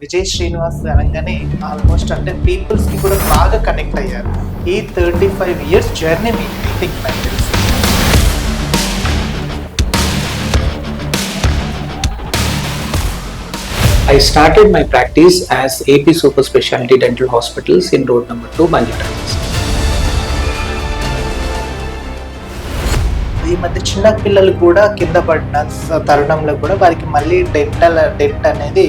విజయ్ శ్రీనివాస్ అనగానే ఆల్మోస్ట్ అంటే పీపుల్స్ కి కూడా బాగా కనెక్ట్ అయ్యారు. ఈ 35 ఇయర్స్ జర్నీ మీకు ఐ థింక్ నాకు తెలిసి. I started my practice as AP Super Specialty Dental Hospitals in Road Number 2, Banjara. ఈ మధ్య చిన్న పిల్లలు కూడా కింద పడిన తరుణంలో కూడా వారికి మళ్ళీ డెంట్ అనేది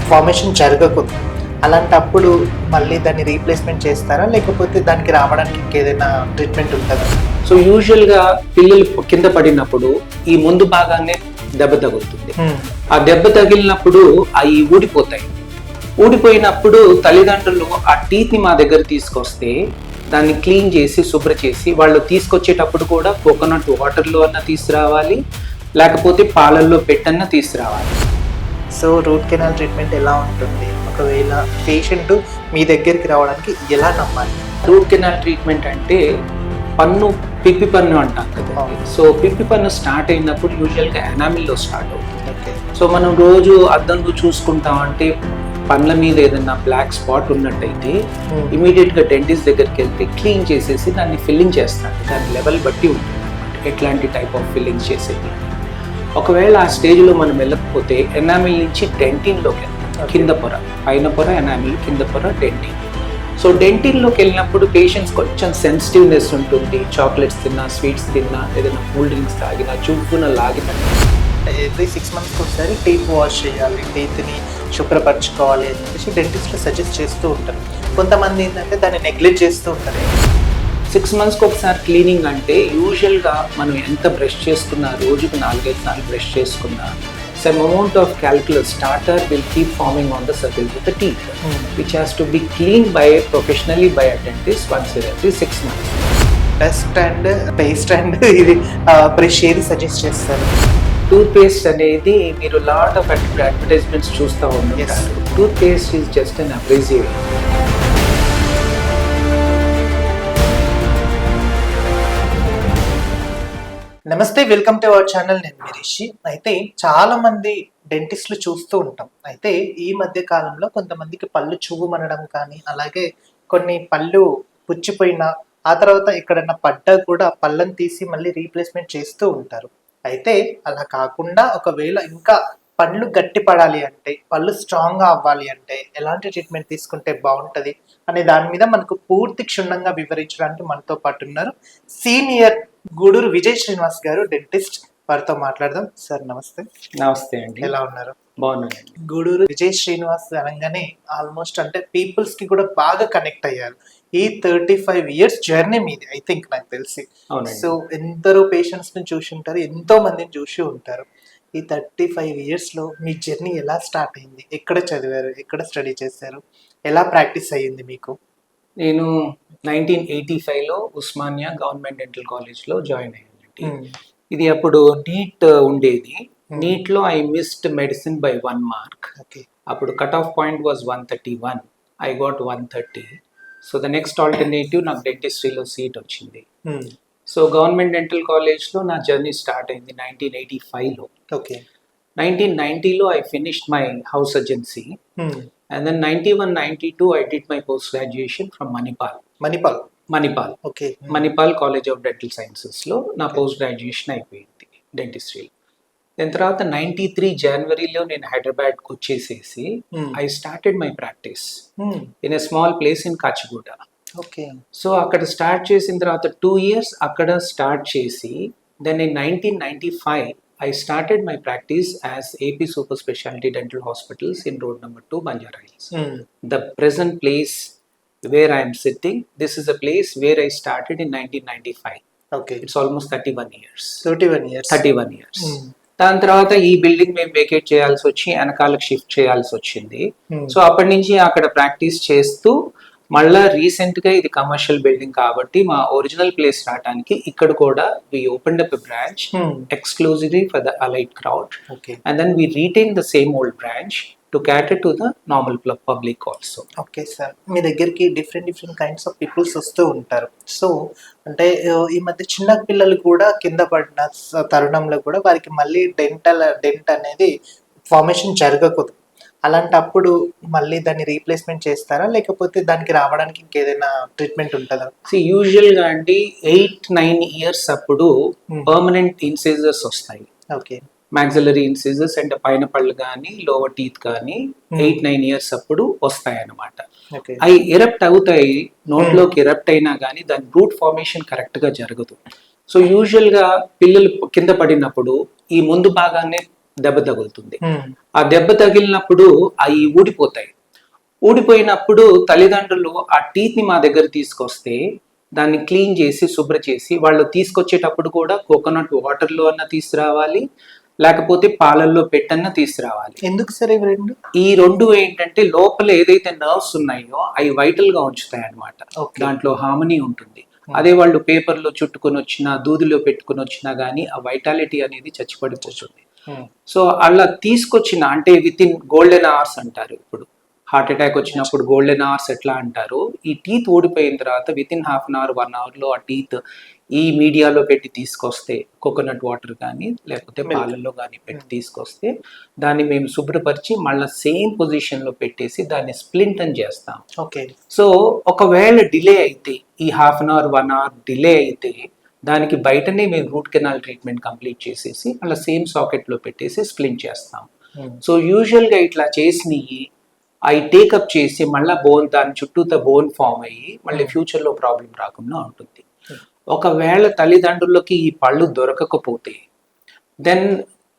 ఫార్మేషన్ జరగకూడదు. అలాంటప్పుడు మళ్ళీ దాన్ని రీప్లేస్మెంట్ చేస్తారా, లేకపోతే దానికి రావడానికి ఇంకేదైనా ట్రీట్మెంట్ ఉంటుందా? సో యూజువల్గా పిల్లలు కింద పడినప్పుడు ఈ ముందు భాగాన్ని దెబ్బ తగులుతుంది. ఆ దెబ్బ తగిలినప్పుడు అవి ఊడిపోతాయి. ఊడిపోయినప్పుడు తల్లిదండ్రులు ఆ టీత్ని మా దగ్గర తీసుకొస్తే దాన్ని క్లీన్ చేసి శుభ్ర చేసి వాళ్ళు తీసుకొచ్చేటప్పుడు కూడా కోకోనట్ వాటర్లో అన్న తీసుకురావాలి, లేకపోతే పాలల్లో పెట్టన్నా తీసుకురావాలి. సో రూట్ కెనాల్ ట్రీట్మెంట్ ఎలా ఉంటుంది? ఒకవేళ పేషెంట్ మీ దగ్గరికి రావడానికి ఎలా నమ్మాలి? రూట్ కెనాల్ ట్రీట్మెంట్ అంటే పిప్పి పన్ను అంటాం కదా. సో పిప్పి పన్ను స్టార్ట్ అయినప్పుడు యూజువల్గా ఎనామిల్లో స్టార్ట్ అవుతుంది. సో మనం రోజు అద్దంలో చూసుకుంటామంటే పళ్ళ మీద ఏదైనా బ్లాక్ స్పాట్ ఉన్నట్టయితే ఇమీడియట్గా డెంటిస్ట్ దగ్గరికి వెళ్తే క్లీన్ చేసేసి దాన్ని ఫిల్లింగ్ చేస్తాడు. దాని లెవెల్ బట్టి ఉంటుంది ఎట్లాంటి టైప్ ఆఫ్ ఫిల్లింగ్స్ చేసేది. ఒకవేళ ఆ స్టేజ్లో మనం వెళ్ళకపోతే ఎనామిల్ నుంచి డెంటిన్లోకి వెళ్తాం. కింద పొర, పైన పొర ఎనామిల్, కింద పొర డెంటిన్. సో డెంటిన్లోకి వెళ్ళినప్పుడు పేషెంట్స్ కొంచెం సెన్సిటివ్నెస్ ఉంటుంది. చాక్లెట్స్ తిన్నా, స్వీట్స్ తిన్నా, ఏదైనా కూల్ డ్రింక్స్ తాగినా, చూపున లాగినా ఎవ్రీ 6 months ఒకసారి టీత్ వాష్ చేయాలి, టీత్ని శుభ్రపరచుకోవాలి అని చెప్పేసి డెంటిస్ట్లో సజెస్ట్ చేస్తూ ఉంటారు. కొంతమంది ఏంటంటే దాన్ని నెగ్లెక్ట్ చేస్తూ ఉంటారు. 6 months ఒకసారి క్లీనింగ్ అంటే యూజువల్గా మనం ఎంత బ్రష్ చేసుకున్నా, రోజుకు 4-5 సార్లు బ్రష్ చేసుకున్నా, some amount of calculus starter will keep forming on the surface of the teeth, which has to be cleaned professionally by a dentist once every 6 months. Dust and paste and ఇది brush ఏది suggest చేస్తారు? Toothpaste అనేది మీరు lot of advertisements చూస్తూ ఉంటారు. Toothpaste is just an abrasive. నమస్తే, welcome to our channel. నేను మీ రిషి. అయితే చాలా మంది డెంటిస్టులు చూస్తూ ఉంటాం. అయితే ఈ మధ్య కాలంలో కొంతమందికి పళ్ళు చూవమనడం కానీ, అలాగే కొన్ని పళ్ళు పుచ్చిపోయినా ఆ తర్వాత ఎక్కడన్నా పడ్డా కూడా పళ్ళని తీసి మళ్ళీ రీప్లేస్మెంట్ చేస్తూ ఉంటారు. అయితే అలా కాకుండా ఒకవేళ ఇంకా పళ్ళు గట్టి పడాలి అంటే, పళ్ళు స్ట్రాంగ్గా అవ్వాలి అంటే ఎలాంటి ట్రీట్మెంట్ తీసుకుంటే బాగుంటుంది అనే దాని మీద మనకు పూర్తి క్షుణ్ణంగా వివరించడానికి మనతో పాటు ఉన్నారు సీనియర్ గూడూరు విజయ్ శ్రీనివాస్ గారు, డెంటిస్ట్. వారితో మాట్లాడదాం. సార్ నమస్తే. నమస్తే అండి, ఎలా ఉన్నారు? బాగున్నాను. గూడూరు విజయ్ శ్రీనివాస్ అనగానే ఆల్మోస్ట్ అంటే పీపుల్స్ కి కూడా బాగా కనెక్ట్ అయ్యారు. ఈ 35 ఇయర్స్ జర్నీ మీది ఐ థింక్ నాకు తెలిసి. సో ఎందరో పేషెంట్స్ ని చూసి ఉంటారు, ఎంతో మందిని చూసి ఉంటారు. ఈ 35 ఇయర్స్ లో మీ జర్నీ ఎలా స్టార్ట్ అయింది? ఎక్కడ చదివారు, ఎక్కడ స్టడీ చేశారు, ఎలా ప్రాక్టీస్ అయ్యింది మీకు? నేను 1985లో ఉస్మానియా గవర్నమెంట్ డెంటల్ కాలేజ్లో జాయిన్ అయ్యానండి. ఇది అప్పుడు నీట్ ఉండేది. నీట్లో I missed medicine by 1 mark. అప్పుడు cut off point was 131. I got 130. So the next alternative నాకు డెంటిస్ట్రీలో సీట్ వచ్చింది. సో గవర్నమెంట్ డెంటల్ కాలేజ్లో నా జర్నీ స్టార్ట్ అయింది 1985లో. 1990లో I finished my house surgency. And then 91-92 I did my post graduation from Manipal. Okay. Manipal College of Dental Sciences లో నా పోస్ట్ గ్రాడ్యుయేషన్ అయిపోయింది డెంటిస్ట్రీ. దాని తర్వాత 93 జనవరిలో నేను హైదరాబాద్కి వచ్చేసేసి I started my practice in a small place in Kachiguda. So అక్కడ స్టార్ట్ చేసిన తర్వాత 2 years అక్కడ స్టార్ట్ చేసి then in 1995 I started my practice as AP Super Specialty Dental Hospitals in Road Number 2, Banjara Hills. The present place where I am sitting, this is a place where I started in 1995. It's almost 31 years. 31 years. దాని తర్వాత ఈ building మేము vacate చేయాల్సి వచ్చి వెనకాలకు shift చేయాల్సి వచ్చింది. So అప్పటి నుంచి అక్కడ ప్రాక్టీస్ చేస్తూ మళ్ళా రీసెంట్ గా ఇది కమర్షియల్ బిల్డింగ్ కాబట్టి మా ఒరిజినల్ ప్లేస్ రావడానికి ఇక్కడ కూడా we opened up a branch exclusively for the elite crowd. And then we retain the same old branch to cater to the normal public also. Okay sir, మీ దగ్గరికి different kinds of peoples వస్తూ ఉంటారు. So అంటే ఈ మధ్య చిన్న పిల్లలు కూడా కింద పడిన తరుణంలో కూడా వారికి మళ్ళీ డెంట్ అనేది ఫార్మేషన్ జరగకూడదు. అలాంటప్పుడు మళ్ళీ దాన్ని రీప్లేస్మెంట్ చేస్తారా, లేకపోతే దానికి రావడానికి ఇంకేదైనా ట్రీట్మెంట్ ఉంటుందా? యూజువల్గా అండి 8-9 ఇయర్స్ అప్పుడు Hmm. పర్మనెంట్ ఇన్సిజర్స్ వస్తాయి. ఓకే. మాక్సిలరీ ఇన్సిజర్స్ అంటే పైన పళ్ళు కానీ లోవర్ టీత్ కానీ 8-9 ఇయర్స్ అప్పుడు వస్తాయి అన్నమాట. ఓకే. అవి ఎరప్ట్ అవుతాయి, నోట్లోకి ఎరప్ట్ అయినా కానీ దాని రూట్ ఫార్మేషన్ కరెక్ట్గా జరగదు. సో యూజువల్గా పిల్లలు కింద పడినప్పుడు ఈ ముందు భాగాన్ని దెబ్బ తగులుతుంది. ఆ దెబ్బ తగిలినప్పుడు అవి ఊడిపోతాయి. ఊడిపోయినప్పుడు తల్లిదండ్రులు ఆ టీత్ ని మా దగ్గర తీసుకొస్తే దాన్ని క్లీన్ చేసి శుభ్ర చేసి వాళ్ళు తీసుకొచ్చేటప్పుడు కూడా కోకోనట్ వాటర్లో అన్న తీసుకురావాలి, లేకపోతే పాలల్లో పెట్టన్నా తీసుకురావాలి. ఎందుకు సార్ ఇవి రెండు? ఈ రెండు ఏంటంటే లోపల ఏదైతే నర్వ్స్ ఉన్నాయో అవి వైటల్ గా ఉంచుతాయి అన్నమాట. Okay. దాంట్లో హార్మనీ ఉంటుంది. అదే వాళ్ళు పేపర్లో చుట్టుకొని వచ్చినా దూదిలో పెట్టుకుని వచ్చినా కానీ ఆ వైటాలిటీ అనేది చచ్చిపడిపోతుంది. సో అలా తీసుకొచ్చిన అంటే విత్ ఇన్ గోల్డెన్ అవర్స్ అంటారు. ఇప్పుడు హార్ట్ అటాక్ వచ్చినప్పుడు గోల్డెన్ అవర్స్ ఎట్లా అంటారు, ఈ టీత్ ఓడిపోయిన తర్వాత within half an hour 1 అవర్లో ఆ టీత్ ఈ మీడియాలో పెట్టి తీసుకొస్తే కోకోనట్ వాటర్ కానీ లేకపోతే పాలల్లో కానీ పెట్టి తీసుకొస్తే దాన్ని మేము శుభ్రపరిచి మళ్ళీ సేమ్ పొజిషన్లో పెట్టేసి దాన్ని స్ప్లింట్ అని చేస్తాం. ఓకే. సో ఒకవేళ డిలే అయితే ఈ half an hour 1 hour delay అయితే దానికి బయటనే మేము రూట్ కెనాల్ ట్రీట్మెంట్ కంప్లీట్ చేసేసి మళ్ళీ సేమ్ సాకెట్లో పెట్టేసి స్ప్లింట్ చేస్తాం. సో యూజువల్గా ఇట్లా చేసినవి అవి టేకప్ చేసి మళ్ళీ బోన్ దాని చుట్టూతో బోన్ ఫామ్ అయ్యి మళ్ళీ ఫ్యూచర్లో ప్రాబ్లం రాకుండా ఉంటుంది. ఒకవేళ తల్లిదండ్రులకి ఈ పళ్ళు దొరకకపోతే దెన్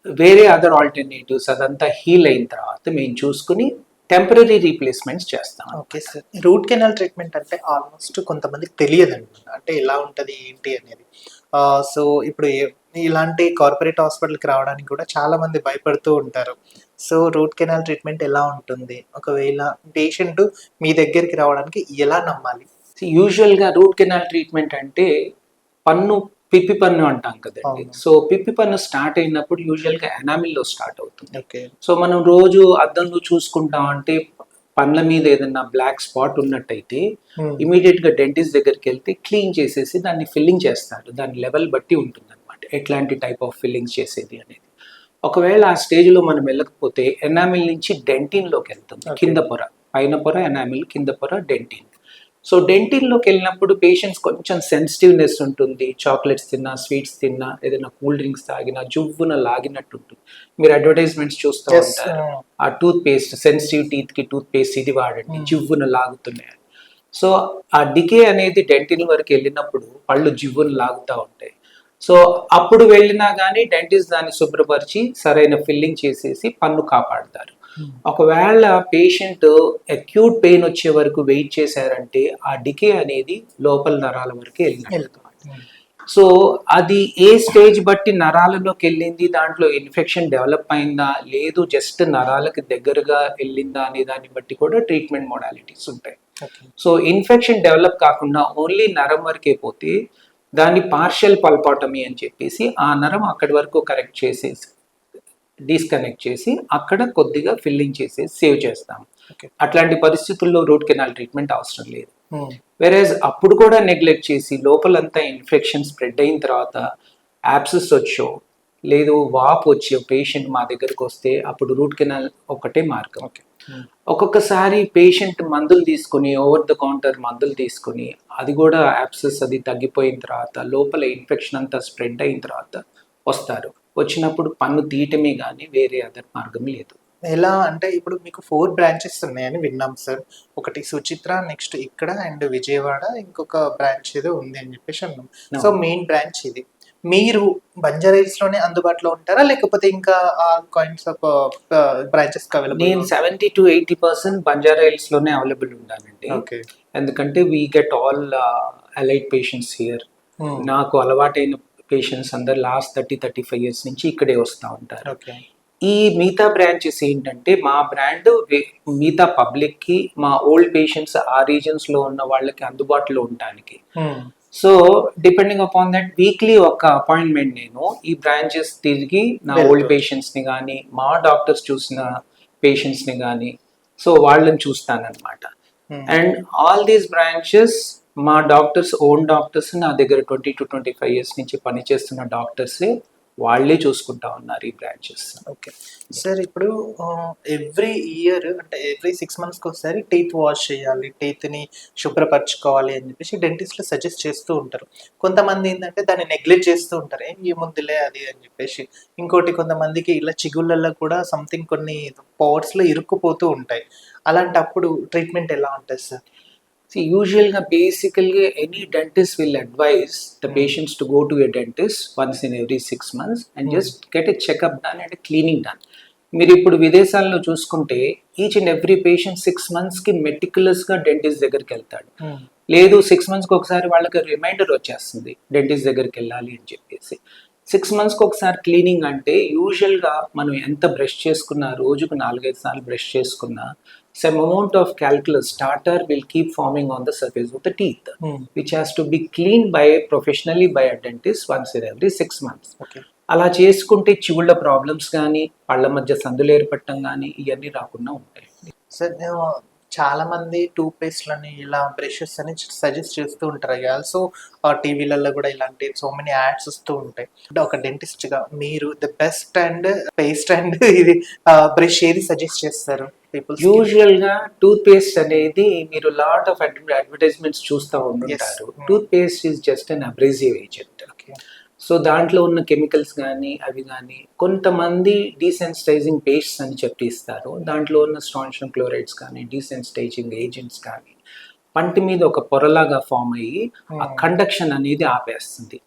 వేరే అదర్ ఆల్టర్నేటివ్స్ అదంతా హీల్ అయిన తర్వాత మేము చూసుకుని టెంపరీ రీప్లేస్మెంట్స్ చేస్తాం. Okay sir. Root canal treatment అంటే ఆల్మోస్ట్ కొంతమందికి తెలియదు అనమాట, అంటే ఎలా ఉంటుంది ఏంటి అనేది. సో ఇప్పుడు ఇలాంటి కార్పొరేట్ హాస్పిటల్కి రావడానికి కూడా చాలా మంది భయపడుతూ ఉంటారు. సో రూట్ కెనాల్ ట్రీట్మెంట్ ఎలా ఉంటుంది, ఒకవేళ పేషెంట్ మీ దగ్గరికి రావడానికి ఎలా నమ్మాలి? యూజువల్గా రూట్ కెనాల్ ట్రీట్మెంట్ అంటే పిప్పి పన్ను అంటాం కదండి. సో పిప్పి పన్ను స్టార్ట్ అయినప్పుడు యూజువల్గా ఎనామిల్లో స్టార్ట్ అవుతుంది. ఓకే. సో మనం రోజు అద్దంలో చూసుకుంటాం అంటే పండ్ల మీద ఏదైనా బ్లాక్ స్పాట్ ఉన్నట్టయితే ఇమీడియట్ గా డెంటిస్ట్ దగ్గరికి వెళ్తే క్లీన్ చేసేసి దాన్ని ఫిల్లింగ్ చేస్తారు. దాని లెవెల్ బట్టి ఉంటుంది అనమాట ఎట్లాంటి టైప్ ఆఫ్ ఫిల్లింగ్స్ చేసేది అనేది. ఒకవేళ ఆ స్టేజ్లో మనం వెళ్ళకపోతే ఎనామిల్ నుంచి డెంటిన్లోకి వెళ్తుంది. కింద పొర, పైన పొర ఎనామిల్, కింద పొర డెంటిన్. సో డెంటిన్లోకి వెళ్ళినప్పుడు పేషెంట్స్ కొంచెం సెన్సిటివ్నెస్ ఉంటుంది. చాక్లెట్స్ తిన్నా, స్వీట్స్ తిన్నా, ఏదైనా కూల్ డ్రింక్స్ తాగినా జువ్వున లాగినట్టు ఉంటుంది. మీరు అడ్వర్టైజ్మెంట్స్ చూస్తూ ఉంటారు, ఆ టూత్ పేస్ట్ సెన్సిటివ్ టీత్ కి టూత్ పేస్ట్ ఇది వాడండి, జివ్వున లాగుతున్నాయి. సో ఆ డికే అనేది డెంటిన్ వరకు వెళ్ళినప్పుడు పళ్ళు జివ్వున లాగుతూ ఉంటాయి. సో అప్పుడు వెళ్ళినా కానీ డెంటిస్ట్ దాన్ని శుభ్రపరిచి సరైన ఫిల్లింగ్ చేసేసి పన్ను కాపాడతారు. ఒకవేళ పేషెంట్ అక్యూట్ పెయిన్ వచ్చే వరకు వెయిట్ చేశారంటే ఆ డికే అనేది లోపల నరాల వరకు వెళ్ళినట్టు. సో అది ఏ స్టేజ్ బట్టి నరాలలోకి వెళ్ళింది, దాంట్లో ఇన్ఫెక్షన్ డెవలప్ అయిందా లేదు జస్ట్ నరాలకి దగ్గరగా వెళ్ళిందా అనే దాన్ని బట్టి కూడా ట్రీట్మెంట్ మోడాలిటీస్ ఉంటాయి. సో ఇన్ఫెక్షన్ డెవలప్ కాకుండా ఓన్లీ నరం వరకే పోతే దాన్ని పార్షియల్ పల్పాటమీ అని చెప్పేసి ఆ నరం అక్కడి వరకు కరెక్ట్ చేసేసి డిస్కనెక్ట్ చేసి అక్కడ కొద్దిగా ఫిల్లింగ్ చేసేసి సేవ్ చేస్తాం. అట్లాంటి పరిస్థితుల్లో రూట్ కెనాల్ ట్రీట్మెంట్ అవసరం లేదు. వెరేజ్ అప్పుడు కూడా నెగ్లెక్ట్ చేసి లోపలంతా ఇన్ఫెక్షన్ స్ప్రెడ్ అయిన తర్వాత యాబ్సెస్ వచ్చో లేదు వాపు వచ్చే పేషెంట్ మా దగ్గరకు వస్తే అప్పుడు రూట్ కెనాల్ ఒకటే మార్గం. ఒక్కొక్కసారి పేషెంట్ మందులు తీసుకుని ఓవర్ ద కౌంటర్ మందులు తీసుకుని అది కూడా యాబ్సెస్ అది తగ్గిపోయిన తర్వాత లోపల ఇన్ఫెక్షన్ అంతా స్ప్రెడ్ అయిన తర్వాత వస్తారు. వచ్చినప్పుడు పన్ను తీయటమే కానీ వేరే అదర్ మార్గం లేదు. ఎలా అంటే ఇప్పుడు మీకు 4 బ్రాంచెస్ ఉన్నాయని విన్నాం సార్. ఒకటి సుచిత్ర, నెక్స్ట్ ఇక్కడ అండ్ విజయవాడ, ఇంకొక బ్రాంచ్ ఏదో ఉంది అని చెప్పేసి అన్నాం. సో మెయిన్ బ్రాంచ్ ఇది. మీరు బంజారాహిల్స్ లోనే అందుబాటులో ఉంటారా, లేకపోతే ఇంకా కైండ్స్ ఆఫ్ బ్రాంచెస్ అవైలబుల్? నేను 70-80% బంజారాహిల్స్ లోనే అవైలబుల్ ఉంటానండి. ఎందుకంటే we get all allied patients here. నాకు అలవాటైన పేషెంట్స్ అందరు లాస్ట్ 30-35 ఇయర్స్ నుంచి ఇక్కడే వస్తూ ఉంటారు. ఈ మిగతా బ్రాంచెస్ ఏంటంటే మా బ్రాండ్ మిగతా పబ్లిక్ కి, మా ఓల్డ్ పేషెంట్స్ ఆ రీజన్స్ లో ఉన్న వాళ్ళకి అందుబాటులో ఉండడానికి. So depending upon that weekly ఒక అపాయింట్మెంట్ నేను ఈ బ్రాంచెస్ తిరిగి నా ఓల్డ్ పేషెంట్స్ ని కానీ మా డాక్టర్స్ చూసిన పేషెంట్స్ ని కానీ సో వాళ్ళని చూస్తానన్నమాట. అండ్ ఆల్ దీస్ బ్రాంచెస్ మా డాక్టర్స్ ఓన్ డాక్టర్స్ నా దగ్గర 20-25 ఇయర్స్ నుంచి పనిచేస్తున్న డాక్టర్సే వాళ్ళే చూసుకుంటా ఉన్నారు ఈ బ్రాంచెస్. Okay sir. ఇప్పుడు ఎవ్రీ ఇయర్ అంటే ఎవ్రీ 6 మంత్స్కి ఒకసారి టీత్ వాష్ చేయాలి, టీత్ని శుభ్రపరచుకోవాలి అని చెప్పేసి డెంటిస్ట్లు సజెస్ట్ చేస్తూ ఉంటారు. కొంతమంది ఏంటంటే దాన్ని నెగ్లెక్ట్ చేస్తూ ఉంటారు, ఏముందిలే అది అని చెప్పేసి. ఇంకోటి కొంతమందికి ఇలా చిగుళ్ళల్లో కూడా సంథింగ్ కొన్ని పార్ట్స్లో ఇరుక్కుపోతూ ఉంటాయి. అలాంటప్పుడు ట్రీట్మెంట్ ఎలా ఉంటుంది sir? See, usually, basically, any dentist will advise the patients to go to a dentist once in every 6 months and just get a checkup done and a cleaning done. మీరు ఇప్పుడు విదేశాల్లో చూసుకుంటే each and every patient 6 monthsకి మెటిక్యులస్గా dentist దగ్గరికి వెళ్తాడు. లేదు 6 monthsకి ఒకసారి వాళ్ళకి రిమైండర్ వచ్చేస్తుంది డెంటిస్ట్ దగ్గరికి వెళ్ళాలి అని చెప్పేసి. 6 monthsకి ఒకసారి క్లీనింగ్ అంటే యూజువల్గా మనం ఎంత బ్రష్ చేసుకున్నా, రోజుకు 4-5 సార్లు బ్రష్ చేసుకున్నా, some amount of calculus tartar will keep forming on the surface of the teeth, which has to be cleaned professionally by a dentist once in every 6 months. Okay. అలా చేసుకుంటే చిగుళ్ళ ప్రాబ్లమ్స్ కానీ, పళ్ళ మధ్య సందులు ఏర్పడటం కానీ ఇవన్నీ రాకుండా ఉంటాయి. సార్ చాలా మంది టూత్ పేస్ట్లని ఇలా బ్రషెస్ అని సజెస్ట్ చేస్తూ ఉంటారు. ఆల్సో టీవీలలో కూడా ఇలాంటి సో మెనీ యాడ్స్ వస్తూ ఉంటాయి. అంటే ఒక డెంటిస్ట్గా మీరు the best and paste and ఇది బ్రష్ ఏది సజెస్ట్ చేస్తారు? యూజువల్గా టూత్ పేస్ట్ అనేది మీరు లాట్ ఆఫ్ అడ్వర్టైజ్మెంట్స్ చూస్తూ ఉంటారు. Toothpaste is just an abrasive agent. So దాంట్లో ఉన్న కెమికల్స్ కానీ అవి కానీ కొంతమంది డీసెన్సిటైజింగ్ పేస్ట్స్ అని చెప్పిస్తారు. దాంట్లో ఉన్న స్టాన్షియం క్లోరైడ్స్ కానీ డీసెన్సిటైజింగ్ ఏజెంట్స్ కానీ పంటి మీద ఒక పొరలాగా ఫామ్ అయ్యి ఆ కండక్షన్ అనేది ఆపేస్తుంది.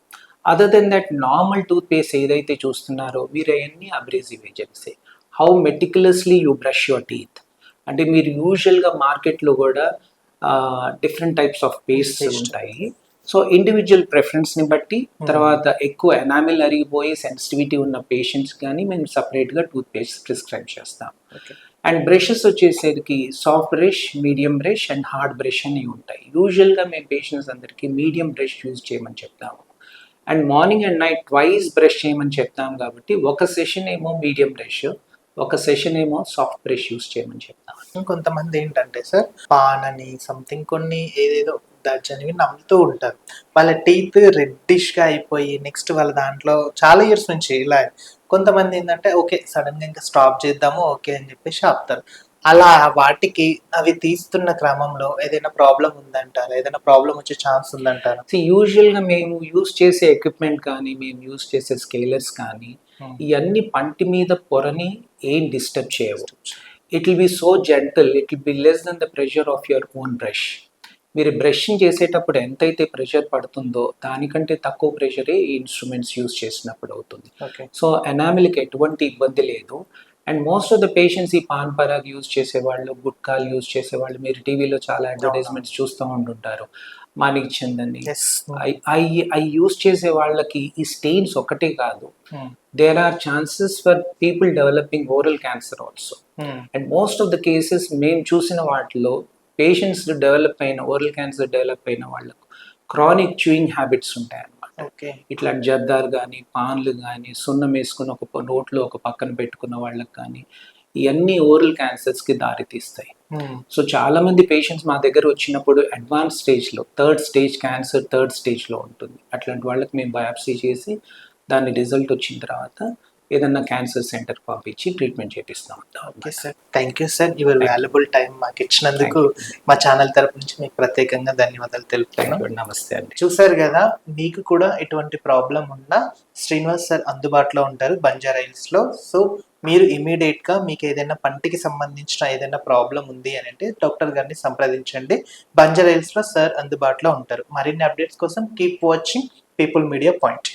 Other than that normal toothpaste ఏదైతే చూస్తున్నారో మీరు అవన్నీ అబ్రేసివ్ ఏజెంట్సే. How meticulously you brush your teeth అంటే మీరు యూజువల్గా మార్కెట్లో కూడా డిఫరెంట్ టైప్స్ ఆఫ్ పేస్ట్ ఉంటాయి. సో ఇండివిజువల్ ప్రిఫరెన్స్ని బట్టి తర్వాత ఎక్కువ ఎనామిల్ అరిగిపోయి సెన్సిటివిటీ ఉన్న పేషెంట్స్ కానీ మేము సపరేట్గా టూత్ పేస్ట్ ప్రిస్క్రైబ్ చేస్తాం. అండ్ బ్రషెస్ వచ్చేసరికి soft brush, medium brush and hard brush అని ఉంటాయి. యూజువల్గా మేము పేషెంట్స్ అందరికీ మీడియం బ్రష్ యూజ్ చేయమని చెప్తాము. And morning and night twice brush చేయమని చెప్తాం కాబట్టి ఒక సెషన్ ఏమో మీడియం బ్రష్, ఒక సెషన్ ఏమో సాఫ్ట్ బ్రష్ యూజ్ చేయమని చెప్తాం. కొంతమంది ఏంటంటే సార్ పాన్ అని సంథింగ్ కొన్ని ఏదేదో దాన్ని నమ్ముతూ ఉంటారు. వాళ్ళ టీత్ రెడ్డిష్గా అయిపోయి నెక్స్ట్ వాళ్ళ దాంట్లో చాలా ఇయర్స్ నుంచి ఇలా. కొంతమంది ఏంటంటే ఓకే సడన్గా ఇంకా స్టాప్ చేద్దాము ఓకే అని చెప్పేసి ఆపుతారు. అలా వాటికి అవి తీస్తున్న క్రమంలో ఏదైనా ప్రాబ్లం ఉందంటారా? ఏదైనా ప్రాబ్లం వచ్చే ఛాన్స్ ఉందంటారా? యూజువల్గా మేము యూజ్ చేసే ఎక్విప్మెంట్ కానీ మేము యూజ్ చేసే స్కేలర్స్ కానీ ఇవన్నీ పంటి మీద పొరని ఏం డిస్టర్బ్ చేయవు. It will be so gentle, it will be less than the pressure of your own brush. మీరు బ్రషింగ్ చేసేటప్పుడు ఎంతైతే ప్రెషర్ పడుతుందో దానికంటే తక్కువ ప్రెషరే ఈ ఇన్స్ట్రుమెంట్స్ యూజ్ చేసినప్పుడు అవుతుంది. సో ఎనామిల్కి ఎటువంటి ఇబ్బంది లేదు. And most of the patients ఈ పాన్ పరాగ్ యూజ్ చేసేవాళ్ళు, గుట్కాలు యూజ్ చేసేవాళ్ళు మీరు టీవీలో చాలా అడ్వర్టైజ్మెంట్స్ చూస్తూ ఉంటుంటారు. మాణిక్ చందని అవి యూజ్ చేసే వాళ్ళకి ఈ స్టెయిన్స్ ఒకటే కాదు, there are chances for people developing oral cancer also. And most of the cases మేము చూసిన వాటిలో పేషెంట్స్ డెవలప్ అయిన ఓరల్ క్యాన్సర్ డెవలప్ అయిన వాళ్ళకు క్రానిక్ చూయింగ్ హ్యాబిట్స్ ఉంటాయి అన్నమాట. ఇట్లా జర్దార్ కానీ పాన్లు కానీ సున్నం వేసుకుని ఒక నోట్లో ఒక పక్కన పెట్టుకున్న వాళ్ళకి కానీ ఇవన్నీ ఓరల్ క్యాన్సర్స్కి దారితీస్తాయి. సో చాలా మంది పేషెంట్స్ మా దగ్గర వచ్చినప్పుడు అడ్వాన్స్ స్టేజ్లో థర్డ్ స్టేజ్లో ఉంటుంది. అట్లాంటి వాళ్ళకి మేము బయాప్సీ చేసి దాని రిజల్ట్ వచ్చిన తర్వాత ఏదన్నా క్యాన్సర్ సెంటర్ పంపించి ట్రీట్మెంట్ చేపిస్తాం. Okay sir, thank you sir. Your valuable time మాకు ఇచ్చినందుకు మా ఛానల్ తరపు నుంచి మీకు ప్రత్యేకంగా ధన్యవాదాలు తెలుపుతున్నాను. నమస్తే అండి. చూసారు కదా, మీకు కూడా ఎటువంటి ప్రాబ్లం ఉన్నా శ్రీనివాస్ సార్ అందుబాటులో ఉంటారు బంజారాహిల్స్లో. సో మీరు ఇమీడియట్గా మీకు ఏదైనా పంటికి సంబంధించిన ఏదైనా ప్రాబ్లం ఉంది అని అంటే డాక్టర్ గారిని సంప్రదించండి. బంజారాహిల్స్లో సార్ అందుబాటులో ఉంటారు. మరిన్ని అప్డేట్స్ కోసం keep watching people media point.